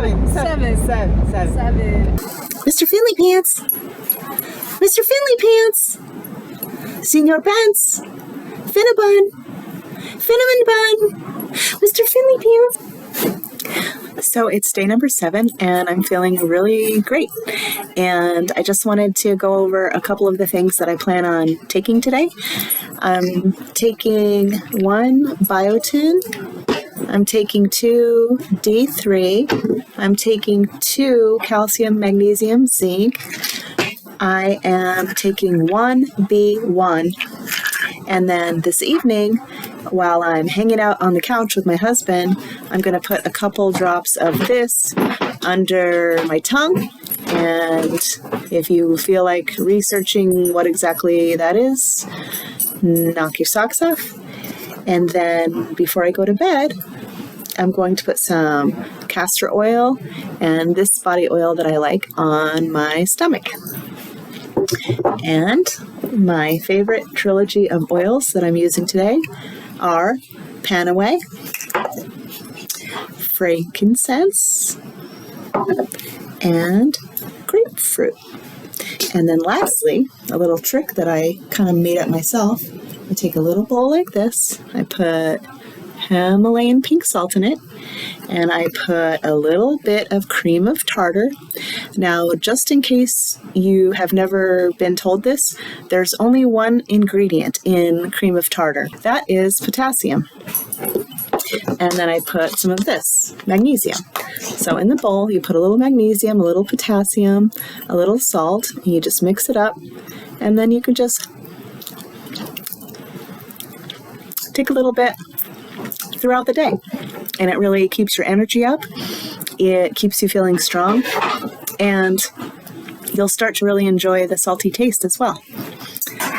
Seven. Mr. Finley Pants! Mr. Finley Pants! Senor Pants! Finnabun! Finnaman Bun! Mr. Finley Pants! So it's day number 7, and I'm feeling really great. And I just wanted to go over a couple of the things that I plan on taking today. I'm taking 1 biotin. I'm taking 2 D3. I'm taking 2 calcium, magnesium, zinc. I am taking 1 B1. And then this evening, while I'm hanging out on the couch with my husband, I'm going to put a couple drops of this under my tongue. And if you feel like researching what exactly that is, knock your socks off. And then before I go to bed, I'm going to put some castor oil and this body oil that I like on my stomach. And my favorite trilogy of oils that I'm using today are Panaway, frankincense, and grapefruit. And then lastly, a little trick that I kind of made up myself. I take a little bowl like this. I put Himalayan pink salt in it, and I put a little bit of cream of tartar. Now, just in case you have never been told this, there's only one ingredient in cream of tartar. That is potassium. And then I put some of this, magnesium. So in the bowl, you put a little magnesium, a little potassium, a little salt, and you just mix it up. And then you can just take a little bit throughout the day, and it really keeps your energy up. It keeps you feeling strong, and you'll start to really enjoy the salty taste as well.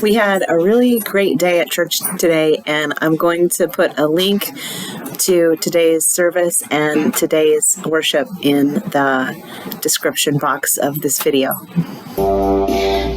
We had a really great day at church today, and I'm going to put a link to today's service and today's worship in the description box of this video.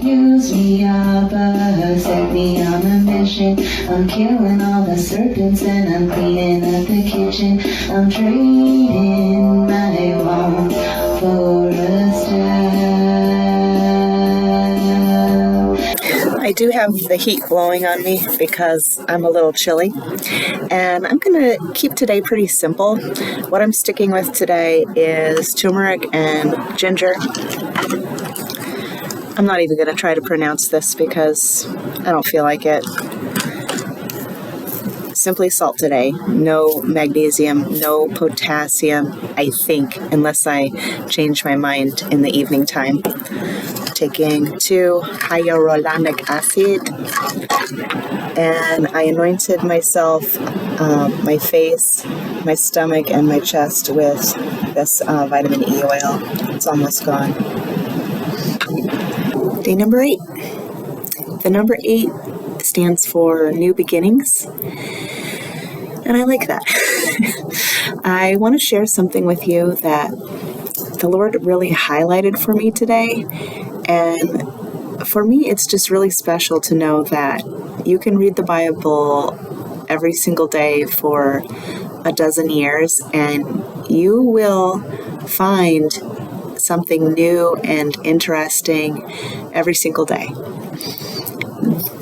Use me, Abba, set me on a mission. I'm killing all the serpents and I'm cleaning up the kitchen. I'm trading my walk for a staff. I do have the heat blowing on me because I'm a little chilly, and I'm going to keep today pretty simple. What I'm sticking with today is turmeric and ginger. I'm not even going to try to pronounce this because I don't feel like it. Simply salt today. No magnesium, no potassium, I think, unless I change my mind in the evening time. Taking 2 hyaluronic acid, and I anointed myself, my face, my stomach, and my chest with this vitamin E oil. It's almost gone. Day number 8. The number 8 stands for new beginnings, and I like that. I want to share something with you that the Lord really highlighted for me today, and for me it's just really special to know that you can read the Bible every single day for a dozen years, and you will find something new and interesting every single day.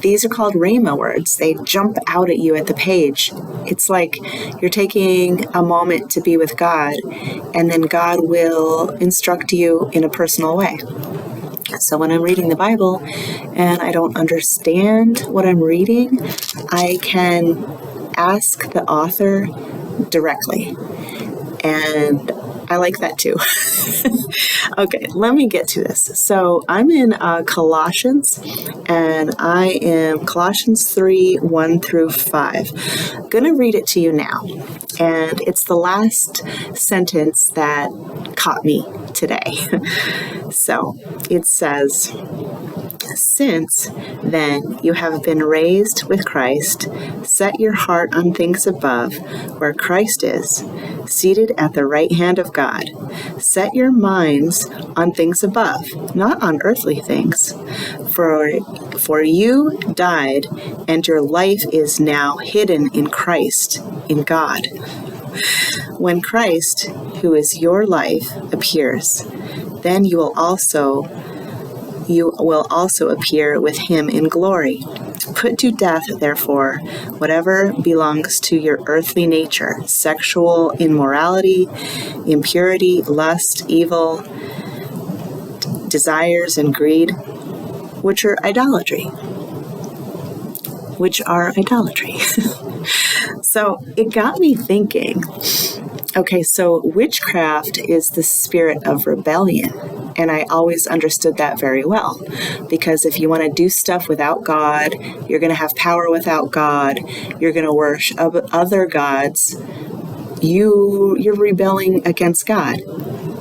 These are called Rhema words. They jump out at you at the page. It's like you're taking a moment to be with God, and then God will instruct you in a personal way. So when I'm reading the Bible and I don't understand what I'm reading, I can ask the author directly. And I like that too. Okay, let me get to this. So I'm in Colossians, and I am Colossians 3, 1 through 5. I'm going to read it to you now. And it's the last sentence that caught me today. So it says, "Since then you have been raised with Christ, set your heart on things above, where Christ is, seated at the right hand of God. Set your minds on things above, not on earthly things. For you died, and your life is now hidden in Christ, in God. When Christ, who is your life, appears, then you will also appear with him in glory. Put to death, therefore, whatever belongs to your earthly nature: sexual immorality, impurity, lust, evil, desires, and greed, which are idolatry. So it got me thinking, okay, so witchcraft is the spirit of rebellion. And I always understood that very well, because if you want to do stuff without God, you're going to have power without God, you're going to worship other gods, you're rebelling against God.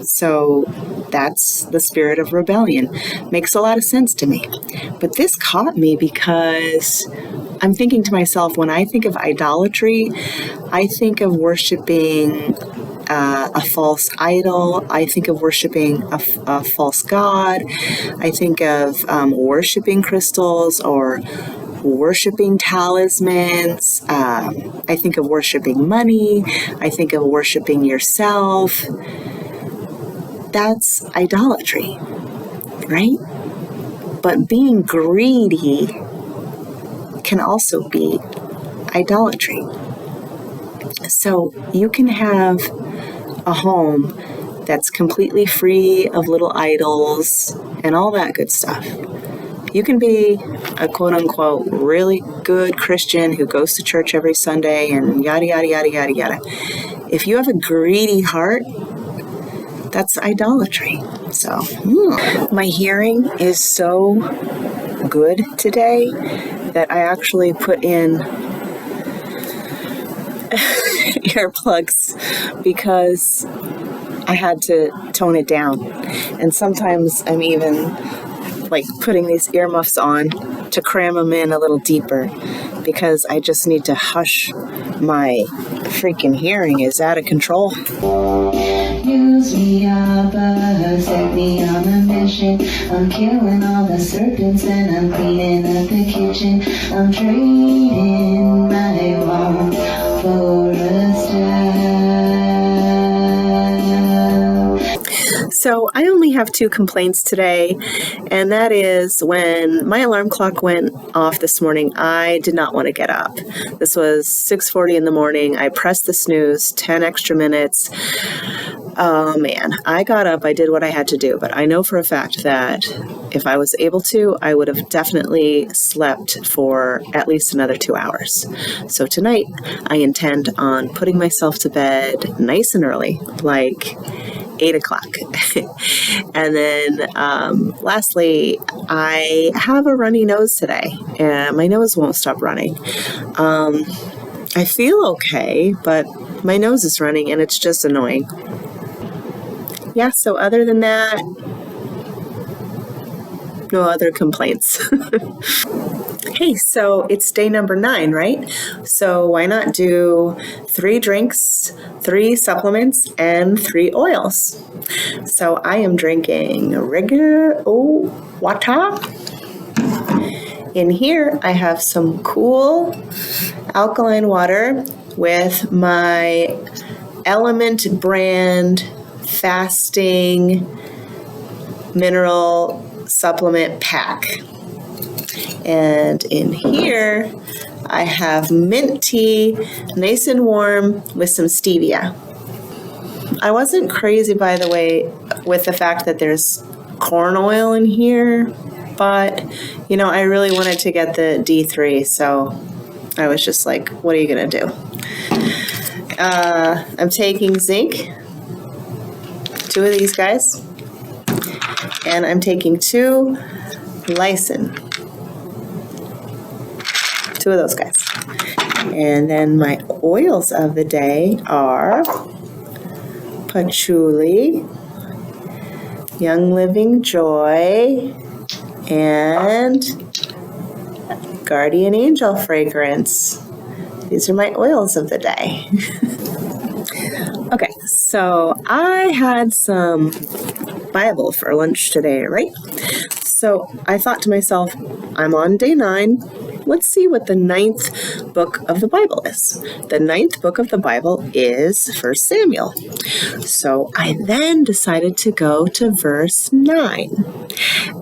So that's the spirit of rebellion. Makes a lot of sense to me. But this caught me because I'm thinking to myself, when I think of idolatry, I think of worshiping a false idol. I think of worshiping a false god. I think of worshiping crystals or worshiping talismans. I think of worshiping money. I think of worshiping yourself. That's idolatry, right? But being greedy can also be idolatry. So you can have a home that's completely free of little idols and all that good stuff. You can be a quote-unquote really good Christian who goes to church every Sunday and yada, yada, yada, yada, yada. If you have a greedy heart, that's idolatry. So, my hearing is so good today that I actually put in earplugs because I had to tone it down. And sometimes I'm even like putting these earmuffs on to cram them in a little deeper because I just need to hush. My freaking hearing is out of control. Use me, Abba, set me on a mission. I'm killing all the serpents and I'm cleaning up the kitchen. I'm trading my wall for a staff. So I only have 2 complaints today, and that is when my alarm clock went off this morning, I did not want to get up. This was 6:40 in the morning. I pressed the snooze, 10 extra minutes. Oh man, I got up, I did what I had to do, but I know for a fact that if I was able to, I would have definitely slept for at least another 2 hours. So tonight, I intend on putting myself to bed nice and early, like 8 o'clock. And then lastly, I have a runny nose today, and my nose won't stop running. I feel okay, but my nose is running, and it's just annoying. Yeah, so other than that, no other complaints. Hey, so it's day number 9, right? So why not do 3 drinks, 3 supplements, and 3 oils? So I am drinking regular water. In here, I have some cool alkaline water with my Element brand fasting mineral supplement pack. And in here, I have mint tea, nice and warm with some stevia. I wasn't crazy, by the way, with the fact that there's corn oil in here, but, I really wanted to get the D3, so I was just like, what are you going to do? I'm taking zinc, 2 of these guys, and I'm taking 2 lysine, 2 of those guys. And then my oils of the day are patchouli, Young Living Joy, and Guardian Angel fragrance. These are my oils of the day. Okay, so I had some Bible for lunch today, right? So I thought to myself, I'm on day 9. let's see what the 9th book of the Bible is. The 9th book of the Bible is 1 Samuel. So I then decided to go to verse 9.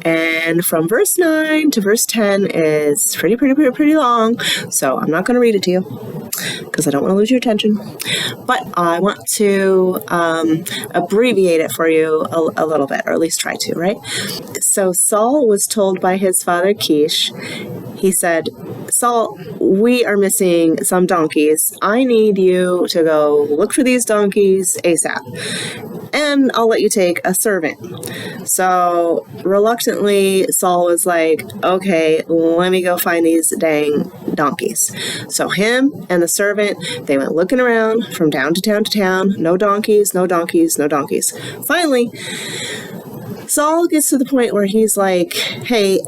And from verse 9 to verse 10 is pretty long. So I'm not going to read it to you because I don't want to lose your attention. But I want to abbreviate it for you a little bit, or at least try to, right? So Saul was told by his father Kish, he said, Saul, we are missing some donkeys. I need you to go look for these donkeys ASAP. And I'll let you take a servant. So reluctantly, Saul was like, okay, let me go find these dang donkeys. So him and the servant, they went looking around from town to town to town. No donkeys, no donkeys, no donkeys. Finally, Saul gets to the point where he's like, hey,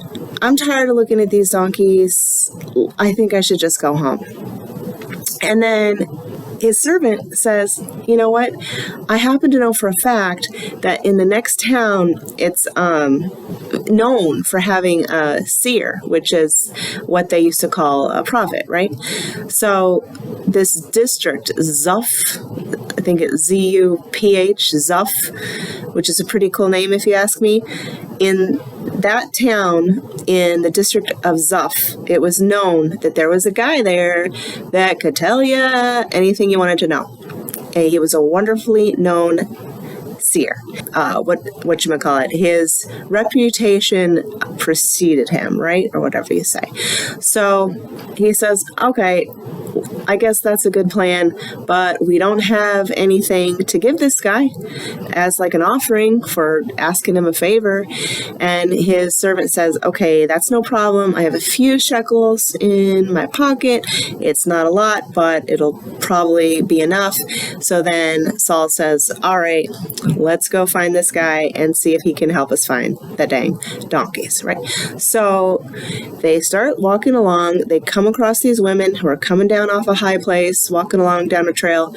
I'm tired of looking at these donkeys. I think I should just go home. And then his servant says, you know what? I happen to know for a fact that in the next town, it's known for having a seer, which is what they used to call a prophet, right? So this district, Zuph, I think it's Z-U-P-H, Zuph, which is a pretty cool name if you ask me. In that town, in the district of Zuph, it was known that there was a guy there that could tell you anything you wanted to know. And he was a wonderfully known seer. Whatchamacallit, his reputation preceded him, right? Or whatever you say. So he says, okay, I guess that's a good plan, but we don't have anything to give this guy as like an offering for asking him a favor. And his servant says, okay, that's no problem. I have a few shekels in my pocket. It's not a lot, but it'll probably be enough. So then Saul says, all right, let's go find this guy and see if he can help us find the dang donkeys, right? So they start walking along. They come across these women who are coming down off a high place, walking along down a trail,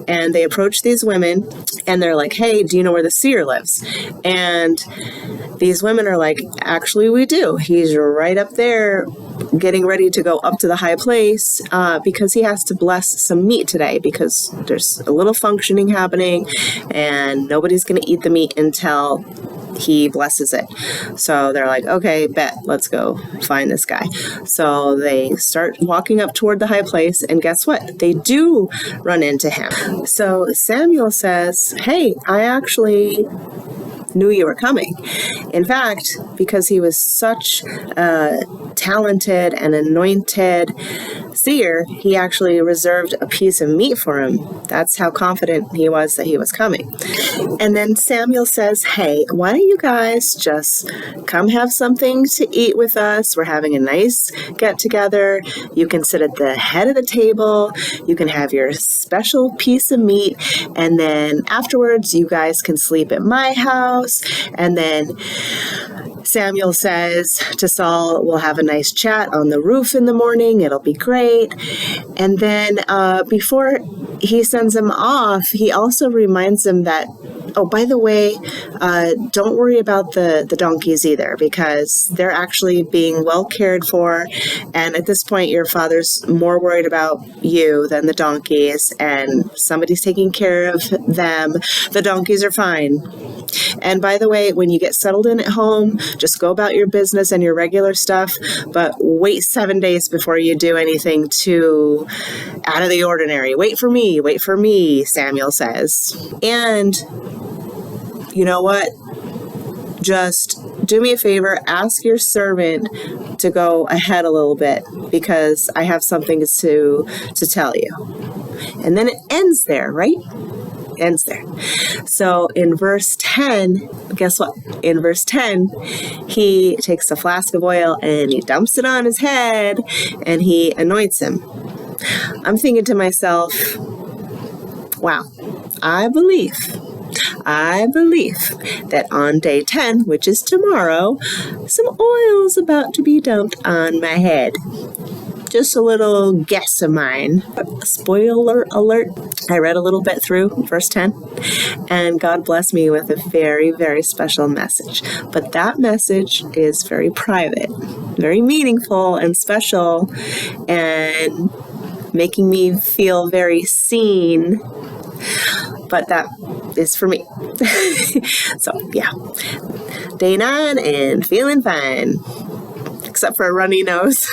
and they approach these women and they're like, hey, do you know where the seer lives? And these women are like, actually we do. He's right up there getting ready to go up to the high place because he has to bless some meat today because there's a little functioning happening and nobody's going to eat the meat until he blesses it. So they're like, okay, bet, let's go find this guy. So they start walking up toward the high place, and guess what? They do run into him. So Samuel says, hey, I actually knew you were coming. In fact, because he was such a talented and anointed seer, he actually reserved a piece of meat for him. That's how confident he was that he was coming. And then Samuel says, hey, why don't you guys just come have something to eat with us? We're having a nice get together. You can sit at the head of the table. You can have your special piece of meat. And then afterwards, you guys can sleep at my house. And then Samuel says to Saul, we'll have a nice chat on the roof in the morning. It'll be great. And then before he sends him off, he also reminds him that, oh, by the way, don't worry about the donkeys either, because they're actually being well cared for. And at this point, your father's more worried about you than the donkeys, and somebody's taking care of them. The donkeys are fine. And by the way, when you get settled in at home, just go about your business and your regular stuff, but wait 7 days before you do anything too out of the ordinary. Wait for me, Samuel says. And you know what? Just do me a favor, ask your servant to go ahead a little bit because I have something to tell you. And then it ends there, right? Ends there. So in verse 10, guess what? In verse 10, he takes a flask of oil and he dumps it on his head and he anoints him. I'm thinking to myself, wow, I believe that on day 10, which is tomorrow, some oil's about to be dumped on my head. just a little guess of mine. Spoiler alert, I read a little bit through verse 10, and God blessed me with a very, very special message. But that message is very private, very meaningful and special, and making me feel very seen. But that is for me. So, yeah. Day 9 and feeling fine. Except for a runny nose.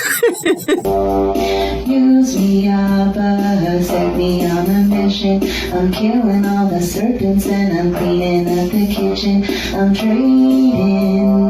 Use me, Abba, set me on a mission. I'm killing all the serpents and I'm cleaning up the kitchen. I'm trading